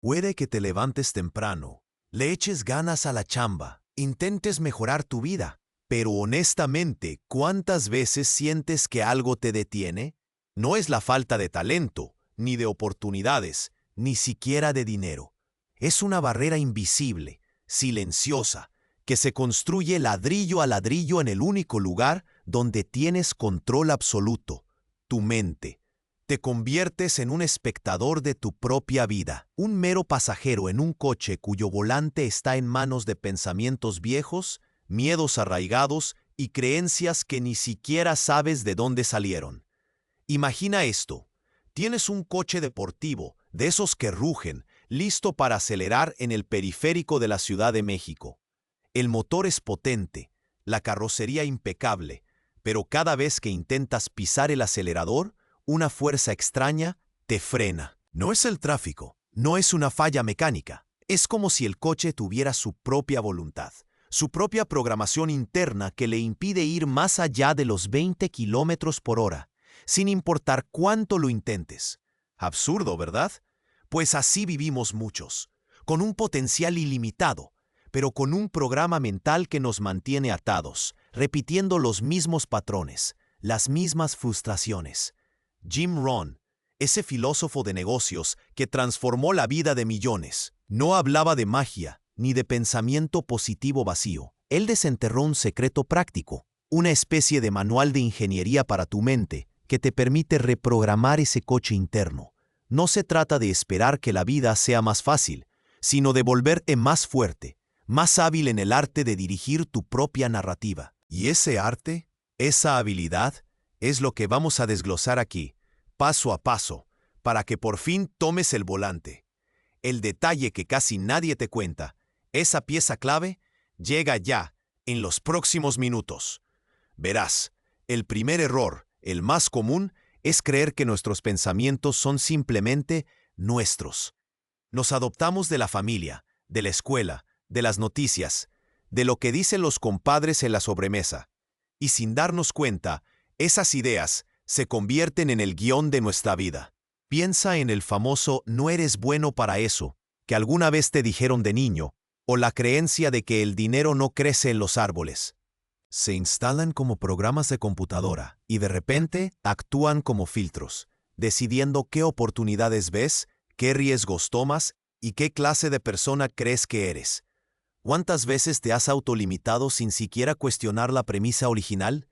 Puede que te levantes temprano, le eches ganas a la chamba, intentes mejorar tu vida, pero honestamente, ¿cuántas veces sientes que algo te detiene? No es la falta de talento, ni de oportunidades, ni siquiera de dinero. Es una barrera invisible, silenciosa, que se construye ladrillo a ladrillo en el único lugar donde tienes control absoluto, tu mente. Te conviertes en un espectador de tu propia vida, un mero pasajero en un coche cuyo volante está en manos de pensamientos viejos, miedos arraigados y creencias que ni siquiera sabes de dónde salieron. Imagina esto. Tienes un coche deportivo, de esos que rugen, listo para acelerar en el periférico de la Ciudad de México. El motor es potente, la carrocería impecable, pero cada vez que intentas pisar el acelerador, una fuerza extraña te frena. No es el tráfico, no es una falla mecánica. Es como si el coche tuviera su propia voluntad, su propia programación interna que le impide ir más allá de los 20 kilómetros por hora, sin importar cuánto lo intentes. Absurdo, ¿verdad? Pues así vivimos muchos, con un potencial ilimitado, pero con un programa mental que nos mantiene atados, repitiendo los mismos patrones, las mismas frustraciones. Jim Rohn, ese filósofo de negocios que transformó la vida de millones, no hablaba de magia ni de pensamiento positivo vacío. Él desenterró un secreto práctico, una especie de manual de ingeniería para tu mente que te permite reprogramar ese coche interno. No se trata de esperar que la vida sea más fácil, sino de volverte más fuerte, más hábil en el arte de dirigir tu propia narrativa. Y ese arte, esa habilidad, es lo que vamos a desglosar aquí, paso a paso, para que por fin tomes el volante. El detalle que casi nadie te cuenta, esa pieza clave, llega ya, en los próximos minutos. Verás, el primer error, el más común, es creer que nuestros pensamientos son simplemente nuestros. Nos adoptamos de la familia, de la escuela, de las noticias, de lo que dicen los compadres en la sobremesa. Y sin darnos cuenta, esas ideas se convierten en el guión de nuestra vida. Piensa en el famoso "no eres bueno para eso" que alguna vez te dijeron de niño, o la creencia de que el dinero no crece en los árboles. Se instalan como programas de computadora y de repente actúan como filtros, decidiendo qué oportunidades ves, qué riesgos tomas y qué clase de persona crees que eres. ¿Cuántas veces te has autolimitado sin siquiera cuestionar la premisa original?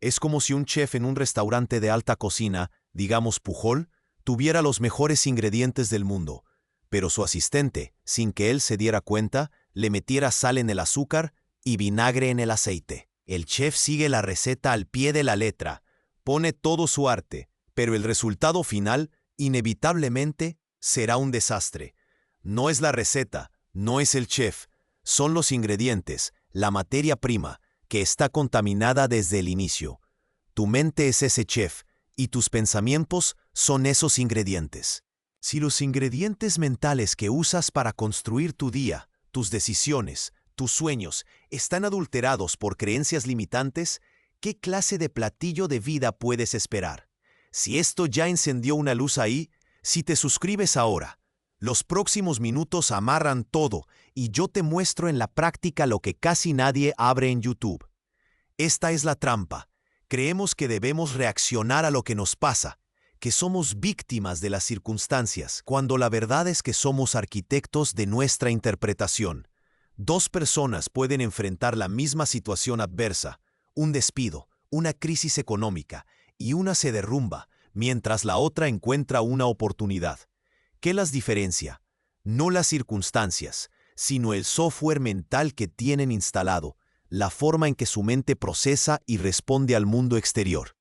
Es como si un chef en un restaurante de alta cocina, digamos Pujol, tuviera los mejores ingredientes del mundo, pero su asistente, sin que él se diera cuenta, le metiera sal en el azúcar y vinagre en el aceite. El chef sigue la receta al pie de la letra, pone todo su arte, pero el resultado final, inevitablemente, será un desastre. No es la receta, no es el chef, son los ingredientes, la materia prima, que está contaminada desde el inicio. Tu mente es ese chef, y tus pensamientos son esos ingredientes. Si los ingredientes mentales que usas para construir tu día, tus decisiones, tus sueños, están adulterados por creencias limitantes, ¿qué clase de platillo de vida puedes esperar? Si esto ya encendió una luz ahí, si te suscribes ahora, los próximos minutos amarran todo y yo te muestro en la práctica lo que casi nadie abre en YouTube. Esta es la trampa. Creemos que debemos reaccionar a lo que nos pasa, que somos víctimas de las circunstancias, cuando la verdad es que somos arquitectos de nuestra interpretación. Dos personas pueden enfrentar la misma situación adversa, un despido, una crisis económica, y una se derrumba, mientras la otra encuentra una oportunidad. ¿Qué las diferencia? No las circunstancias, sino el software mental que tienen instalado, la forma en que su mente procesa y responde al mundo exterior.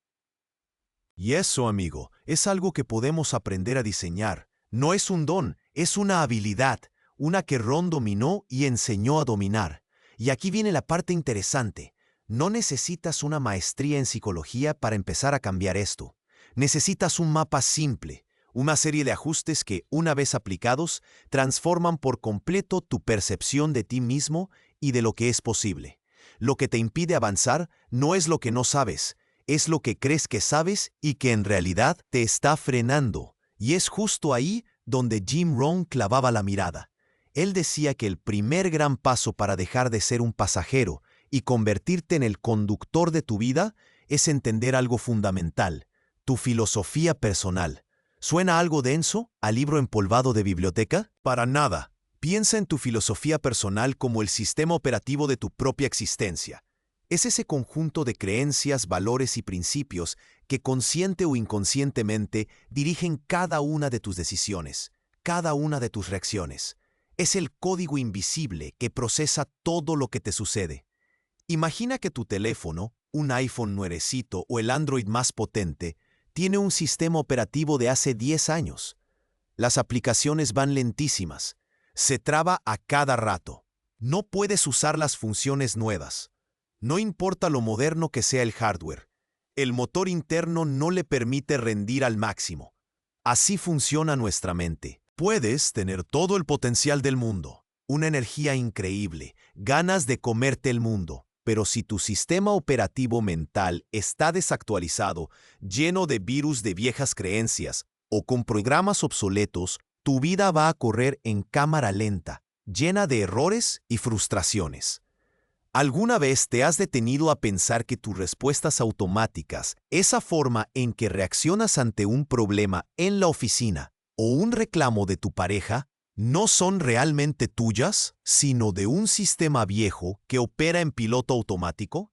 Y eso, amigo, es algo que podemos aprender a diseñar. No es un don, es una habilidad, una que Ron dominó y enseñó a dominar. Y aquí viene la parte interesante. No necesitas una maestría en psicología para empezar a cambiar esto. Necesitas un mapa simple, una serie de ajustes que, una vez aplicados, transforman por completo tu percepción de ti mismo y de lo que es posible. Lo que te impide avanzar no es lo que no sabes, es lo que crees que sabes y que en realidad te está frenando. Y es justo ahí donde Jim Rohn clavaba la mirada. Él decía que el primer gran paso para dejar de ser un pasajero y convertirte en el conductor de tu vida es entender algo fundamental, tu filosofía personal. ¿Suena algo denso a libro empolvado de biblioteca? Para nada. Piensa en tu filosofía personal como el sistema operativo de tu propia existencia. Es ese conjunto de creencias, valores y principios que consciente o inconscientemente dirigen cada una de tus decisiones, cada una de tus reacciones. Es el código invisible que procesa todo lo que te sucede. Imagina que tu teléfono, un iPhone nuevecito o el Android más potente, tiene un sistema operativo de hace 10 años. Las aplicaciones van lentísimas. Se traba a cada rato. No puedes usar las funciones nuevas. No importa lo moderno que sea el hardware. El motor interno no le permite rendir al máximo. Así funciona nuestra mente. Puedes tener todo el potencial del mundo, una energía increíble, ganas de comerte el mundo, pero si tu sistema operativo mental está desactualizado, lleno de virus de viejas creencias o con programas obsoletos, tu vida va a correr en cámara lenta, llena de errores y frustraciones. ¿Alguna vez te has detenido a pensar que tus respuestas automáticas, esa forma en que reaccionas ante un problema en la oficina o un reclamo de tu pareja, no son realmente tuyas, sino de un sistema viejo que opera en piloto automático?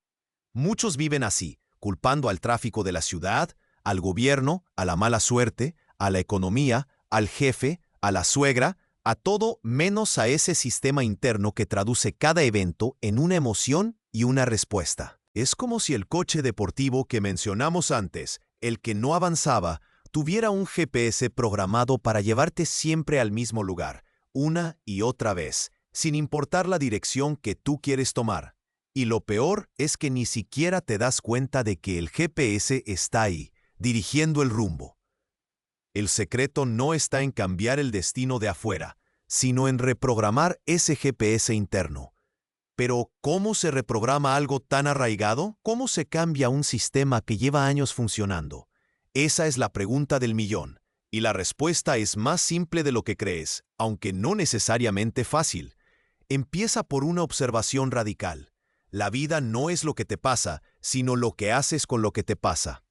Muchos viven así, culpando al tráfico de la ciudad, al gobierno, a la mala suerte, a la economía, al jefe, a la suegra, a todo menos a ese sistema interno que traduce cada evento en una emoción y una respuesta. Es como si el coche deportivo que mencionamos antes, el que no avanzaba, tuviera un GPS programado para llevarte siempre al mismo lugar, una y otra vez, sin importar la dirección que tú quieres tomar. Y lo peor es que ni siquiera te das cuenta de que el GPS está ahí, dirigiendo el rumbo. El secreto no está en cambiar el destino de afuera, sino en reprogramar ese GPS interno. Pero, ¿cómo se reprograma algo tan arraigado? ¿Cómo se cambia un sistema que lleva años funcionando? Esa es la pregunta del millón, y la respuesta es más simple de lo que crees, aunque no necesariamente fácil. Empieza por una observación radical. La vida no es lo que te pasa, sino lo que haces con lo que te pasa.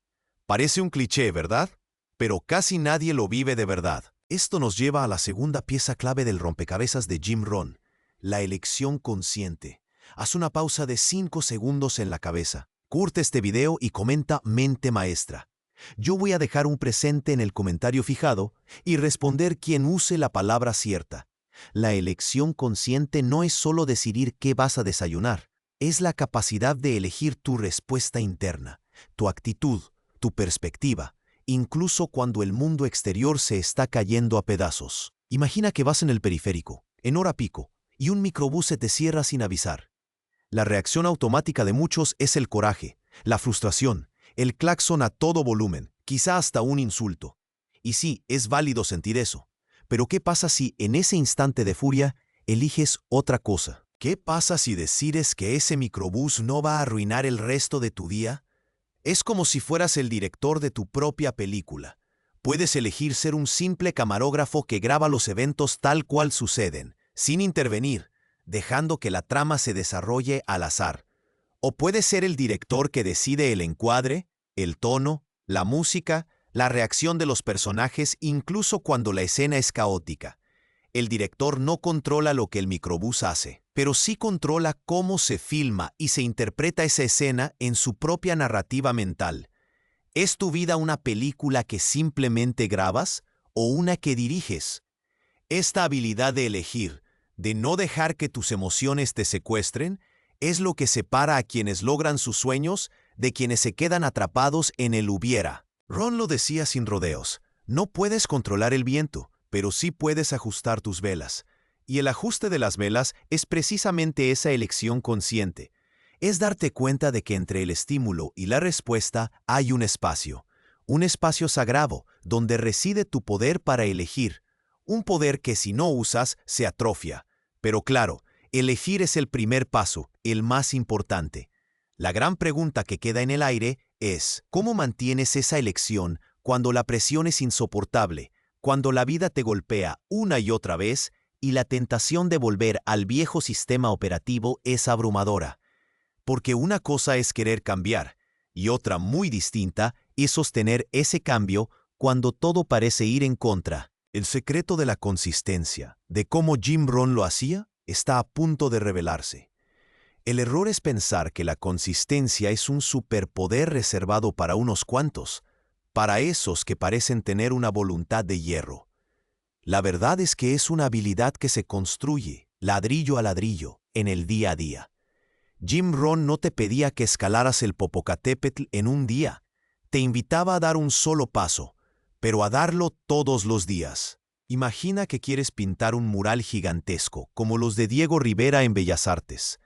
Parece un cliché, ¿verdad? Pero casi nadie lo vive de verdad. Esto nos lleva a la segunda pieza clave del rompecabezas de Jim Rohn, la elección consciente. Haz una pausa de 5 segundos en la cabeza. Curte este video y comenta mente maestra. Yo voy a dejar un presente en el comentario fijado y responder quien use la palabra cierta. La elección consciente no es solo decidir qué vas a desayunar, es la capacidad de elegir tu respuesta interna, tu actitud, tu perspectiva, incluso cuando el mundo exterior se está cayendo a pedazos. Imagina que vas en el periférico, en hora pico, y un microbús se te cierra sin avisar. La reacción automática de muchos es el coraje, la frustración, el claxon a todo volumen, quizá hasta un insulto. Y sí, es válido sentir eso. Pero ¿qué pasa si en ese instante de furia eliges otra cosa? ¿Qué pasa si decides que ese microbús no va a arruinar el resto de tu día? Es como si fueras el director de tu propia película. Puedes elegir ser un simple camarógrafo que graba los eventos tal cual suceden, sin intervenir, dejando que la trama se desarrolle al azar. O puedes ser el director que decide el encuadre, el tono, la música, la reacción de los personajes, incluso cuando la escena es caótica. El director no controla lo que el microbús hace, pero sí controla cómo se filma y se interpreta esa escena en su propia narrativa mental. ¿Es tu vida una película que simplemente grabas o una que diriges? Esta habilidad de elegir, de no dejar que tus emociones te secuestren, es lo que separa a quienes logran sus sueños de quienes se quedan atrapados en el hubiera. Ron lo decía sin rodeos, no puedes controlar el viento, pero sí puedes ajustar tus velas. Y el ajuste de las velas es precisamente esa elección consciente. Es darte cuenta de que entre el estímulo y la respuesta hay un espacio sagrado, donde reside tu poder para elegir. Un poder que si no usas, se atrofia. Pero claro, elegir es el primer paso, el más importante. La gran pregunta que queda en el aire es, ¿cómo mantienes esa elección cuando la presión es insoportable? Cuando la vida te golpea una y otra vez y la tentación de volver al viejo sistema operativo es abrumadora. Porque una cosa es querer cambiar y otra muy distinta es sostener ese cambio cuando todo parece ir en contra. El secreto de la consistencia, de cómo Jim Rohn lo hacía, está a punto de revelarse. El error es pensar que la consistencia es un superpoder reservado para unos cuantos, para esos que parecen tener una voluntad de hierro. La verdad es que es una habilidad que se construye, ladrillo a ladrillo, en el día a día. Jim Rohn no te pedía que escalaras el Popocatépetl en un día. Te invitaba a dar un solo paso, pero a darlo todos los días. Imagina que quieres pintar un mural gigantesco, como los de Diego Rivera en Bellas Artes.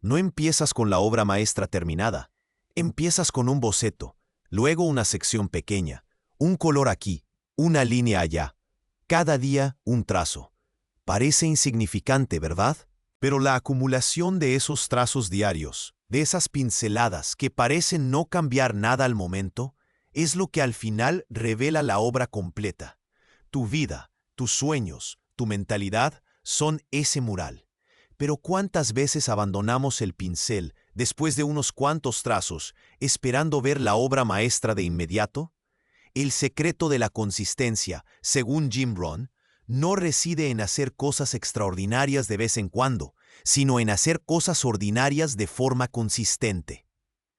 No empiezas con la obra maestra terminada. Empiezas con un boceto, luego una sección pequeña, un color aquí, una línea allá. Cada día un trazo. Parece insignificante, ¿verdad? Pero la acumulación de esos trazos diarios, de esas pinceladas que parecen no cambiar nada al momento, es lo que al final revela la obra completa. Tu vida, tus sueños, tu mentalidad son ese mural. Pero ¿cuántas veces abandonamos el pincel después de unos cuantos trazos, esperando ver la obra maestra de inmediato? El secreto de la consistencia, según Jim Rohn, no reside en hacer cosas extraordinarias de vez en cuando, sino en hacer cosas ordinarias de forma consistente.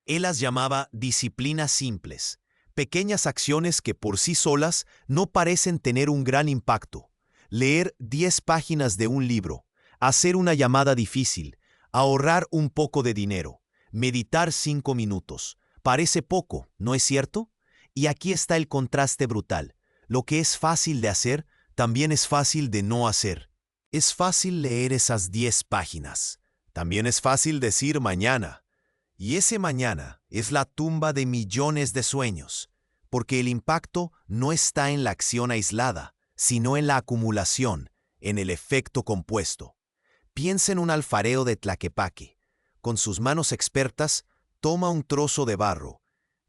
Él las llamaba disciplinas simples, pequeñas acciones que por sí solas no parecen tener un gran impacto. Leer 10 páginas de un libro, hacer una llamada difícil, ahorrar un poco de dinero, meditar 5 minutos. Parece poco, ¿no es cierto? Y aquí está el contraste brutal. Lo que es fácil de hacer, también es fácil de no hacer. Es fácil leer esas 10 páginas. También es fácil decir mañana. Y ese mañana es la tumba de millones de sueños, porque el impacto no está en la acción aislada, sino en la acumulación, en el efecto compuesto. Piensa en un alfarero de Tlaquepaque. Con sus manos expertas, toma un trozo de barro.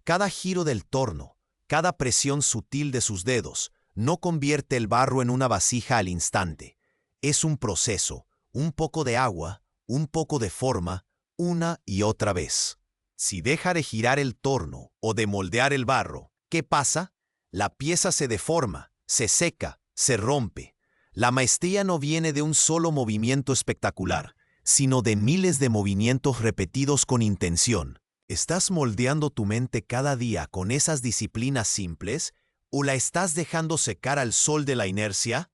Cada giro del torno, cada presión sutil de sus dedos, no convierte el barro en una vasija al instante. Es un proceso, un poco de agua, un poco de forma, una y otra vez. Si deja de girar el torno o de moldear el barro, ¿qué pasa? La pieza se deforma, se seca, se rompe. La maestría no viene de un solo movimiento espectacular, sino de miles de movimientos repetidos con intención. ¿Estás moldeando tu mente cada día con esas disciplinas simples o la estás dejando secar al sol de la inercia?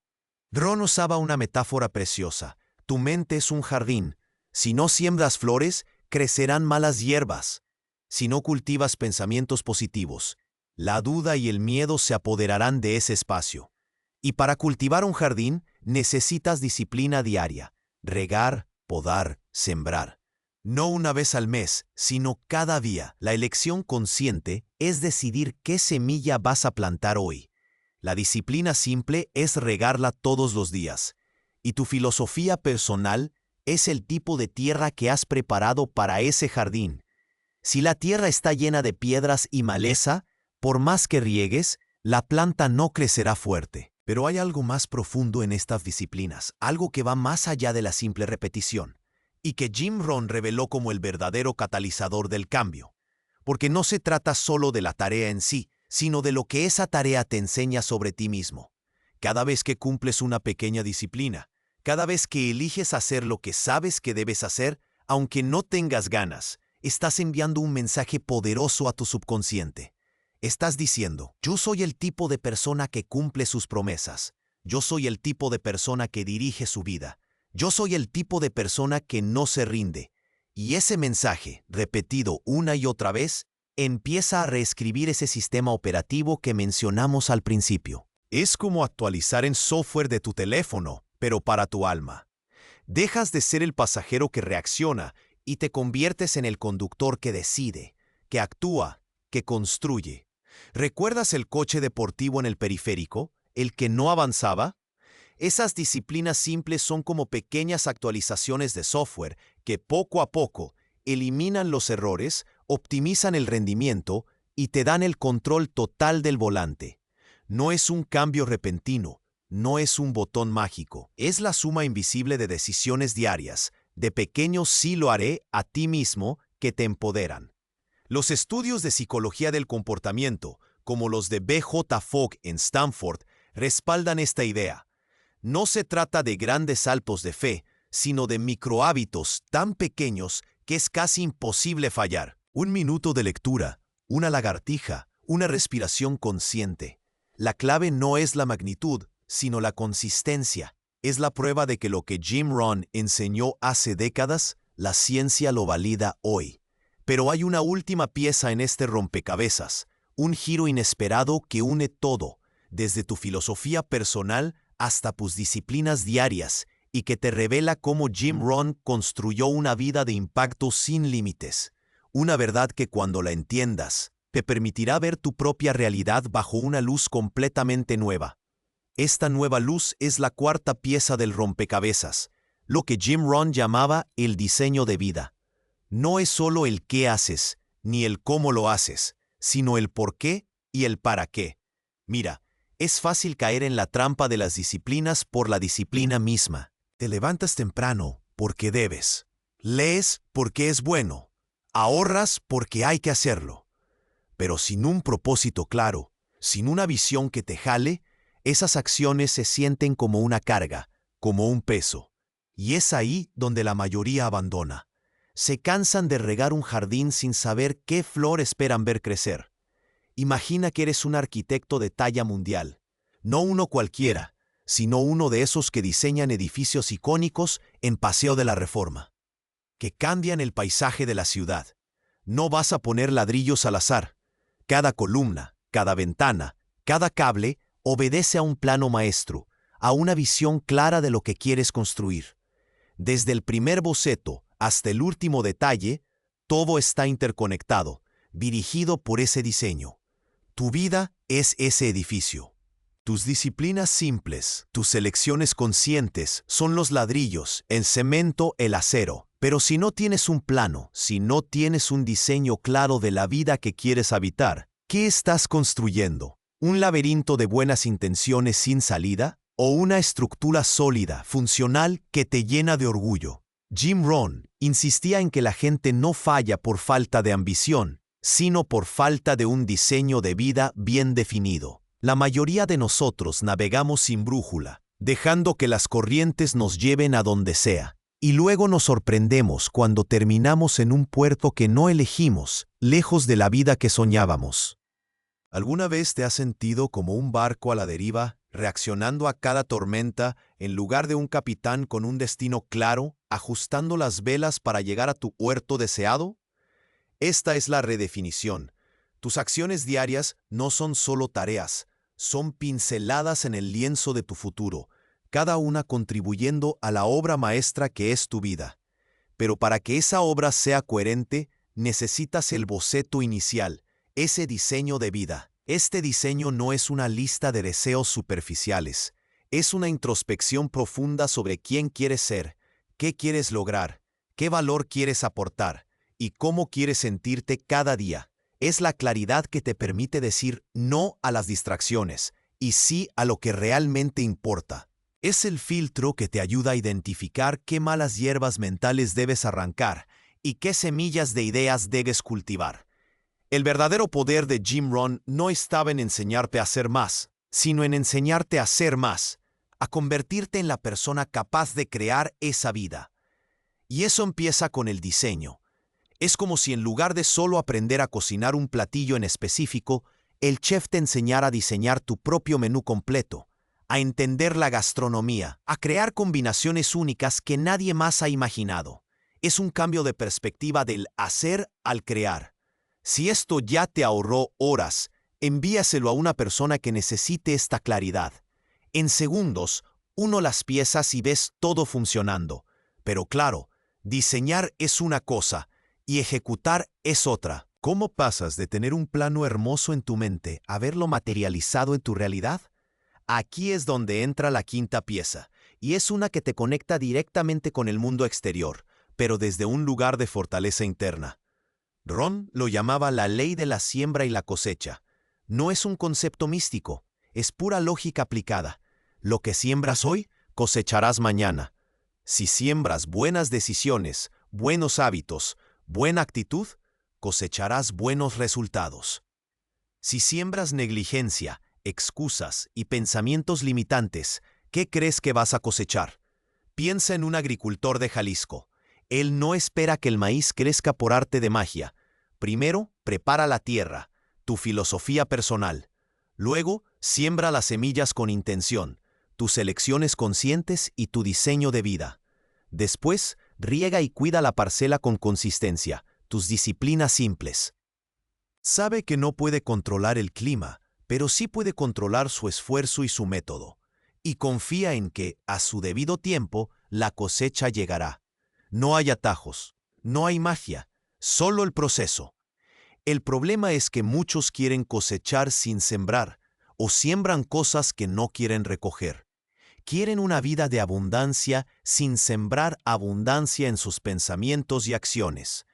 Rohn usaba una metáfora preciosa. Tu mente es un jardín. Si no siembras flores, crecerán malas hierbas. Si no cultivas pensamientos positivos, la duda y el miedo se apoderarán de ese espacio. Y para cultivar un jardín, necesitas disciplina diaria. Regar, podar, sembrar. No una vez al mes, sino cada día. La elección consciente es decidir qué semilla vas a plantar hoy. La disciplina simple es regarla todos los días. Y tu filosofía personal es el tipo de tierra que has preparado para ese jardín. Si la tierra está llena de piedras y maleza, por más que riegues, la planta no crecerá fuerte. Pero hay algo más profundo en estas disciplinas, algo que va más allá de la simple repetición, y que Jim Rohn reveló como el verdadero catalizador del cambio. Porque no se trata solo de la tarea en sí, sino de lo que esa tarea te enseña sobre ti mismo. Cada vez que cumples una pequeña disciplina, cada vez que eliges hacer lo que sabes que debes hacer, aunque no tengas ganas, estás enviando un mensaje poderoso a tu subconsciente. Estás diciendo, yo soy el tipo de persona que cumple sus promesas. Yo soy el tipo de persona que dirige su vida. Yo soy el tipo de persona que no se rinde. Y ese mensaje, repetido una y otra vez, empieza a reescribir ese sistema operativo que mencionamos al principio. Es como actualizar el software de tu teléfono, pero para tu alma. Dejas de ser el pasajero que reacciona y te conviertes en el conductor que decide, que actúa, que construye. ¿Recuerdas el coche deportivo en el periférico, el que no avanzaba? Esas disciplinas simples son como pequeñas actualizaciones de software que poco a poco eliminan los errores, optimizan el rendimiento y te dan el control total del volante. No es un cambio repentino, no es un botón mágico. Es la suma invisible de decisiones diarias, de pequeños sí lo haré a ti mismo que te empoderan. Los estudios de psicología del comportamiento, como los de B.J. Fogg en Stanford, respaldan esta idea. No se trata de grandes saltos de fe, sino de microhábitos tan pequeños que es casi imposible fallar. Un minuto de lectura, una lagartija, una respiración consciente. La clave no es la magnitud, sino la consistencia. Es la prueba de que lo que Jim Rohn enseñó hace décadas, la ciencia lo valida hoy. Pero hay una última pieza en este rompecabezas, un giro inesperado que une todo, desde tu filosofía personal hasta tus disciplinas diarias, y que te revela cómo Jim Rohn construyó una vida de impacto sin límites. Una verdad que cuando la entiendas, te permitirá ver tu propia realidad bajo una luz completamente nueva. Esta nueva luz es la cuarta pieza del rompecabezas, lo que Jim Rohn llamaba el diseño de vida. No es solo el qué haces, ni el cómo lo haces, sino el por qué y el para qué. Mira, es fácil caer en la trampa de las disciplinas por la disciplina misma. Te levantas temprano porque debes. Lees porque es bueno. Ahorras porque hay que hacerlo. Pero sin un propósito claro, sin una visión que te jale, esas acciones se sienten como una carga, como un peso. Y es ahí donde la mayoría abandona. Se cansan de regar un jardín sin saber qué flor esperan ver crecer. Imagina que eres un arquitecto de talla mundial. No uno cualquiera, sino uno de esos que diseñan edificios icónicos en Paseo de la Reforma, que cambian el paisaje de la ciudad. No vas a poner ladrillos al azar. Cada columna, cada ventana, cada cable obedece a un plano maestro, a una visión clara de lo que quieres construir. Desde el primer boceto hasta el último detalle, todo está interconectado, dirigido por ese diseño. Tu vida es ese edificio. Tus disciplinas simples, tus elecciones conscientes son los ladrillos, el cemento, el acero. Pero si no tienes un plano, si no tienes un diseño claro de la vida que quieres habitar, ¿qué estás construyendo? ¿Un laberinto de buenas intenciones sin salida? ¿O una estructura sólida, funcional, que te llena de orgullo? Jim Rohn insistía en que la gente no falla por falta de ambición, sino por falta de un diseño de vida bien definido. La mayoría de nosotros navegamos sin brújula, dejando que las corrientes nos lleven a donde sea. Y luego nos sorprendemos cuando terminamos en un puerto que no elegimos, lejos de la vida que soñábamos. ¿Alguna vez te has sentido como un barco a la deriva, reaccionando a cada tormenta, en lugar de un capitán con un destino claro, ajustando las velas para llegar a tu puerto deseado? Esta es la redefinición. Tus acciones diarias no son solo tareas, son pinceladas en el lienzo de tu futuro, cada una contribuyendo a la obra maestra que es tu vida. Pero para que esa obra sea coherente, necesitas el boceto inicial, ese diseño de vida. Este diseño no es una lista de deseos superficiales, es una introspección profunda sobre quién quieres ser, qué quieres lograr, qué valor quieres aportar y cómo quieres sentirte cada día. Es la claridad que te permite decir no a las distracciones y sí a lo que realmente importa. Es el filtro que te ayuda a identificar qué malas hierbas mentales debes arrancar y qué semillas de ideas debes cultivar. El verdadero poder de Jim Rohn no estaba en enseñarte a hacer más, sino en enseñarte a ser más, a convertirte en la persona capaz de crear esa vida. Y eso empieza con el diseño. Es como si en lugar de solo aprender a cocinar un platillo en específico, el chef te enseñara a diseñar tu propio menú completo, a entender la gastronomía, a crear combinaciones únicas que nadie más ha imaginado. Es un cambio de perspectiva del hacer al crear. Si esto ya te ahorró horas, envíaselo a una persona que necesite esta claridad. En segundos, uno las piezas y ves todo funcionando. Pero claro, diseñar es una cosa y ejecutar es otra. ¿Cómo pasas de tener un plano hermoso en tu mente a verlo materializado en tu realidad? Aquí es donde entra la quinta pieza, y es una que te conecta directamente con el mundo exterior, pero desde un lugar de fortaleza interna. Rohn lo llamaba la ley de la siembra y la cosecha. No es un concepto místico, Es pura lógica aplicada. Lo que siembras hoy, cosecharás mañana. Si siembras buenas decisiones, buenos hábitos, buena actitud, cosecharás buenos resultados. Si siembras negligencia, excusas y pensamientos limitantes, ¿qué crees que vas a cosechar? Piensa en un agricultor de Jalisco. Él no espera que el maíz crezca por arte de magia. Primero, prepara la tierra, tu filosofía personal. Luego, siembra las semillas con intención, tus elecciones conscientes y tu diseño de vida. Después, riega y cuida la parcela con consistencia, tus disciplinas simples. Sabe que no puede controlar el clima, pero sí puede controlar su esfuerzo y su método. Y confía en que, a su debido tiempo, la cosecha llegará. No hay atajos, no hay magia, solo el proceso. El problema es que muchos quieren cosechar sin sembrar, o siembran cosas que no quieren recoger. Quieren una vida de abundancia sin sembrar abundancia en sus pensamientos y acciones.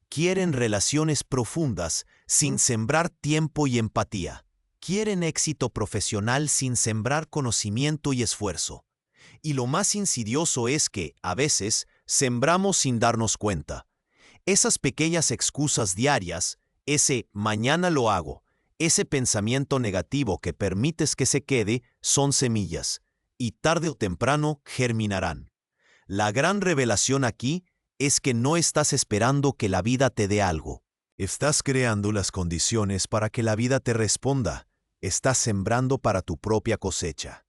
Quieren relaciones profundas sin sembrar tiempo y empatía. Quieren éxito profesional sin sembrar conocimiento y esfuerzo. Y lo más insidioso es que, a veces, sembramos sin darnos cuenta. Esas pequeñas excusas diarias, ese mañana lo hago, ese pensamiento negativo que permites que se quede, son semillas, y tarde o temprano germinarán. La gran revelación aquí es que no estás esperando que la vida te dé algo. Estás creando las condiciones para que la vida te responda. Estás sembrando para tu propia cosecha.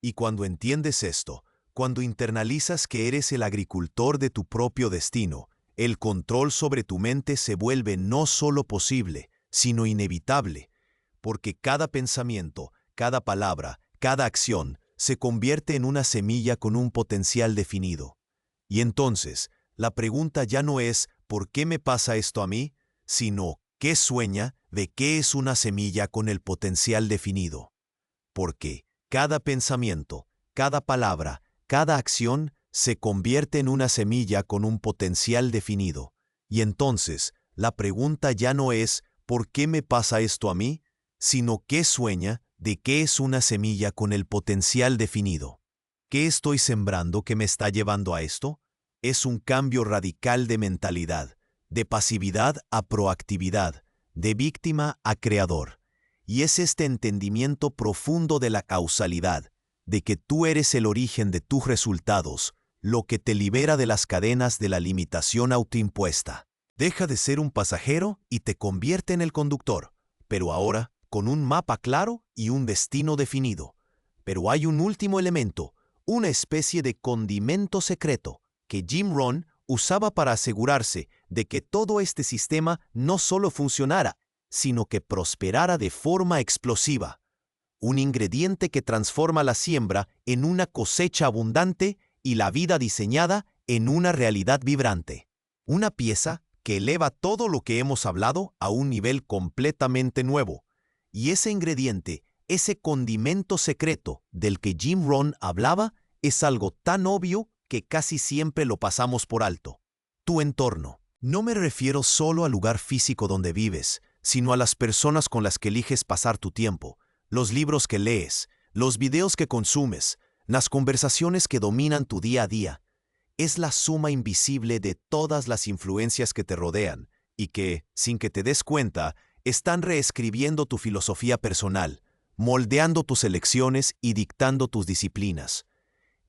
Y cuando entiendes esto, cuando internalizas que eres el agricultor de tu propio destino, el control sobre tu mente se vuelve no solo posible, sino inevitable, porque cada pensamiento, cada palabra, cada acción se convierte en una semilla con un potencial definido. Y entonces, la pregunta ya no es ¿por qué me pasa esto a mí?, sino ¿qué sueña de qué es una semilla con el potencial definido? Porque cada pensamiento, cada palabra, cada acción se convierte en una semilla con un potencial definido. Y entonces, la pregunta ya no es ¿por qué me pasa esto a mí?, sino ¿qué sueña de qué es una semilla con el potencial definido? ¿Qué estoy sembrando que me está llevando a esto? Es un cambio radical de mentalidad, de pasividad a proactividad, de víctima a creador. Y es este entendimiento profundo de la causalidad, de que tú eres el origen de tus resultados, lo que te libera de las cadenas de la limitación autoimpuesta. Deja de ser un pasajero y te convierte en el conductor, pero ahora con un mapa claro y un destino definido. Pero hay un último elemento, una especie de condimento secreto, que Jim Rohn usaba para asegurarse de que todo este sistema no solo funcionara, sino que prosperara de forma explosiva. Un ingrediente que transforma la siembra en una cosecha abundante y la vida diseñada en una realidad vibrante. Una pieza que eleva todo lo que hemos hablado a un nivel completamente nuevo. Y ese ingrediente, ese condimento secreto del que Jim Rohn hablaba, es algo tan obvio que casi siempre lo pasamos por alto. Tu entorno. No me refiero solo al lugar físico donde vives, sino a las personas con las que eliges pasar tu tiempo, los libros que lees, los videos que consumes, las conversaciones que dominan tu día a día. Es la suma invisible de todas las influencias que te rodean y que, sin que te des cuenta, están reescribiendo tu filosofía personal, moldeando tus elecciones y dictando tus disciplinas.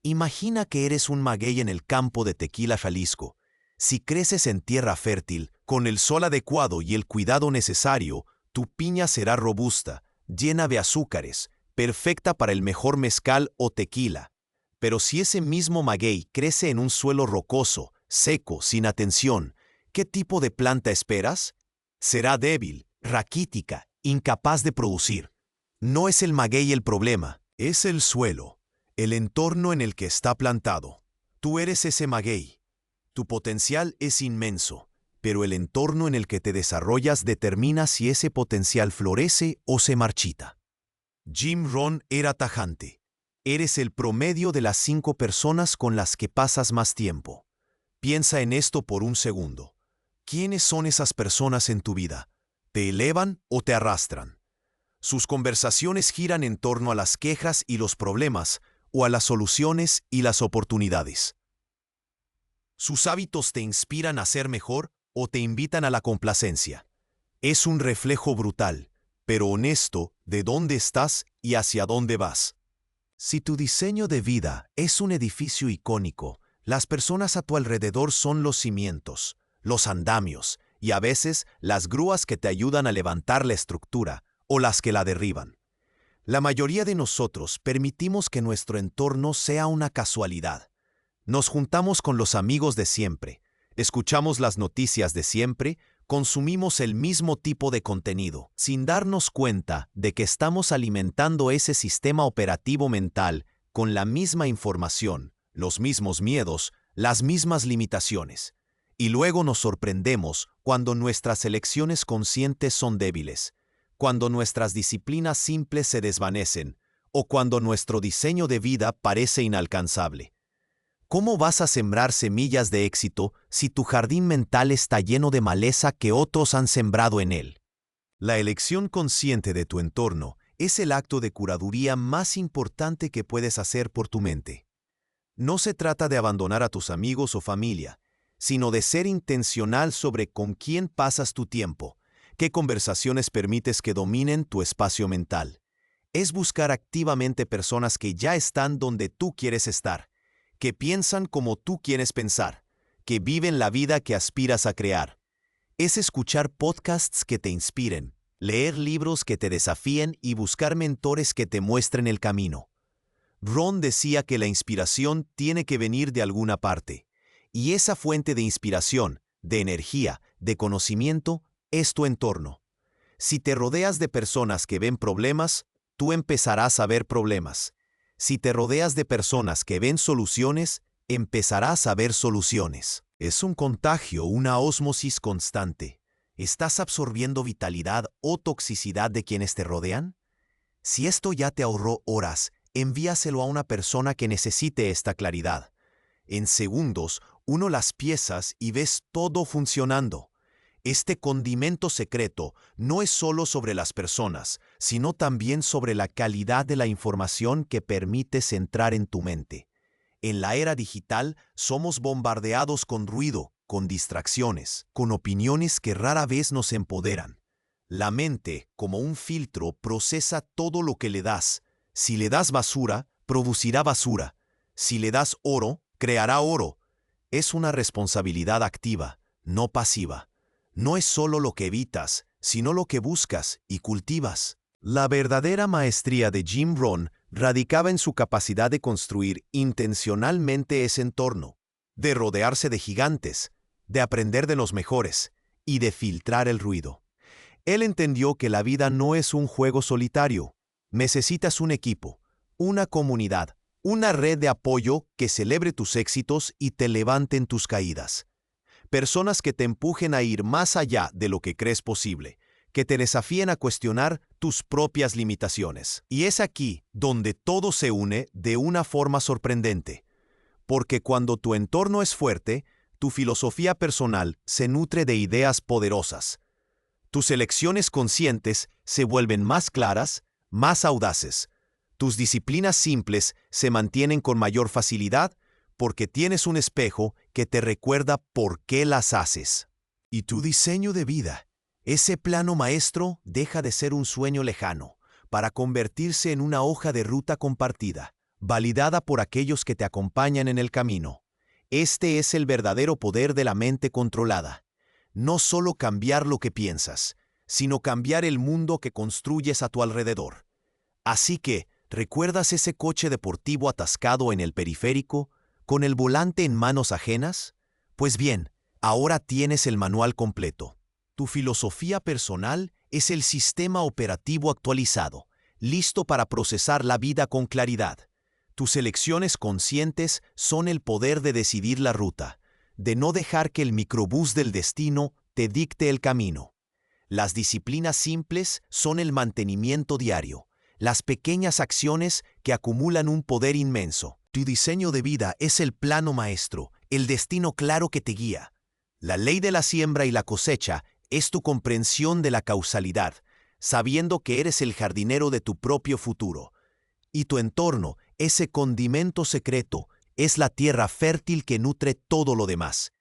Imagina que eres un maguey en el campo de Tequila, Jalisco. Si creces en tierra fértil, con el sol adecuado y el cuidado necesario, tu piña será robusta, llena de azúcares, perfecta para el mejor mezcal o tequila. Pero si ese mismo maguey crece en un suelo rocoso, seco, sin atención, ¿qué tipo de planta esperas? Será débil, raquítica, incapaz de producir. No es el maguey el problema, es el suelo, el entorno en el que está plantado. Tú eres ese maguey. Tu potencial es inmenso, pero el entorno en el que te desarrollas determina si ese potencial florece o se marchita. Jim Rohn era tajante. Eres el promedio de las 5 personas con las que pasas más tiempo. Piensa en esto por un segundo. ¿Quiénes son esas personas en tu vida? ¿Te elevan o te arrastran? Sus conversaciones giran en torno a las quejas y los problemas, o a las soluciones y las oportunidades. Sus hábitos te inspiran a ser mejor o te invitan a la complacencia. Es un reflejo brutal, pero honesto, de dónde estás y hacia dónde vas. Si tu diseño de vida es un edificio icónico, las personas a tu alrededor son los cimientos, los andamios y a veces las grúas que te ayudan a levantar la estructura o las que la derriban. La mayoría de nosotros permitimos que nuestro entorno sea una casualidad. Nos juntamos con los amigos de siempre, escuchamos las noticias de siempre, consumimos el mismo tipo de contenido, sin darnos cuenta de que estamos alimentando ese sistema operativo mental con la misma información, los mismos miedos, las mismas limitaciones. Y luego nos sorprendemos cuando nuestras elecciones conscientes son débiles, cuando nuestras disciplinas simples se desvanecen, o cuando nuestro diseño de vida parece inalcanzable. ¿Cómo vas a sembrar semillas de éxito si tu jardín mental está lleno de maleza que otros han sembrado en él? La elección consciente de tu entorno es el acto de curaduría más importante que puedes hacer por tu mente. No se trata de abandonar a tus amigos o familia, sino de ser intencional sobre con quién pasas tu tiempo, qué conversaciones permites que dominen tu espacio mental. Es buscar activamente personas que ya están donde tú quieres estar, que piensan como tú quieres pensar, que viven la vida que aspiras a crear. Es escuchar podcasts que te inspiren, leer libros que te desafíen y buscar mentores que te muestren el camino. Ron decía que la inspiración tiene que venir de alguna parte, y esa fuente de inspiración, de energía, de conocimiento, es tu entorno. Si te rodeas de personas que ven problemas, tú empezarás a ver problemas. Si te rodeas de personas que ven soluciones, empezarás a ver soluciones. Es un contagio, una ósmosis constante. ¿Estás absorbiendo vitalidad o toxicidad de quienes te rodean? Si esto ya te ahorró horas, envíaselo a una persona que necesite esta claridad. En segundos, uno las piezas y ves todo funcionando. Este condimento secreto no es solo sobre las personas, sino también sobre la calidad de la información que permites entrar en tu mente. En la era digital somos bombardeados con ruido, con distracciones, con opiniones que rara vez nos empoderan. La mente, como un filtro, procesa todo lo que le das. Si le das basura, producirá basura. Si le das oro, creará oro. Es una responsabilidad activa, no pasiva. No es solo lo que evitas, sino lo que buscas y cultivas. La verdadera maestría de Jim Rohn radicaba en su capacidad de construir intencionalmente ese entorno, de rodearse de gigantes, de aprender de los mejores y de filtrar el ruido. Él entendió que la vida no es un juego solitario. Necesitas un equipo, una comunidad, una red de apoyo que celebre tus éxitos y te levante en tus caídas. Personas que te empujen a ir más allá de lo que crees posible, que te desafíen a cuestionar tus propias limitaciones. Y es aquí donde todo se une de una forma sorprendente, porque cuando tu entorno es fuerte, tu filosofía personal se nutre de ideas poderosas. Tus elecciones conscientes se vuelven más claras, más audaces. Tus disciplinas simples se mantienen con mayor facilidad porque tienes un espejo que te recuerda por qué las haces. Y tu diseño de vida, ese plano maestro, deja de ser un sueño lejano para convertirse en una hoja de ruta compartida, validada por aquellos que te acompañan en el camino. Este es el verdadero poder de la mente controlada. No solo cambiar lo que piensas, sino cambiar el mundo que construyes a tu alrededor. Así que, ¿recuerdas ese coche deportivo atascado en el periférico, con el volante en manos ajenas? Pues bien, ahora tienes el manual completo. Tu filosofía personal es el sistema operativo actualizado, listo para procesar la vida con claridad. Tus elecciones conscientes son el poder de decidir la ruta, de no dejar que el microbús del destino te dicte el camino. Las disciplinas simples son el mantenimiento diario, las pequeñas acciones que acumulan un poder inmenso. Tu diseño de vida es el plano maestro, el destino claro que te guía. La ley de la siembra y la cosecha es tu comprensión de la causalidad, sabiendo que eres el jardinero de tu propio futuro. Y tu entorno, ese condimento secreto, es la tierra fértil que nutre todo lo demás.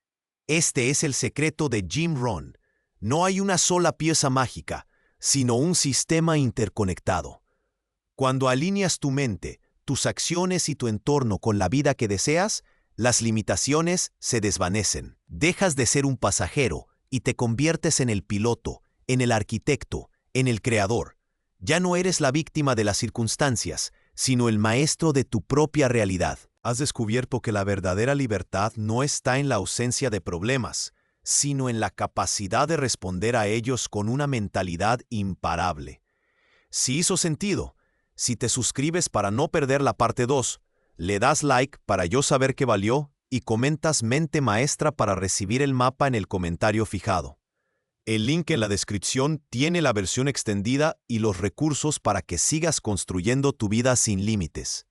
Este es el secreto de Jim Rohn. No hay una sola pieza mágica, sino un sistema interconectado. Cuando alineas tu mente, tus acciones y tu entorno con la vida que deseas, las limitaciones se desvanecen. Dejas de ser un pasajero y te conviertes en el piloto, en el arquitecto, en el creador. Ya no eres la víctima de las circunstancias, sino el maestro de tu propia realidad. Has descubierto que la verdadera libertad no está en la ausencia de problemas, sino en la capacidad de responder a ellos con una mentalidad imparable. Si hizo sentido, si te suscribes para no perder la parte 2, le das like para yo saber que valió y comentas mente maestra para recibir el mapa en el comentario fijado. El link en la descripción tiene la versión extendida y los recursos para que sigas construyendo tu vida sin límites.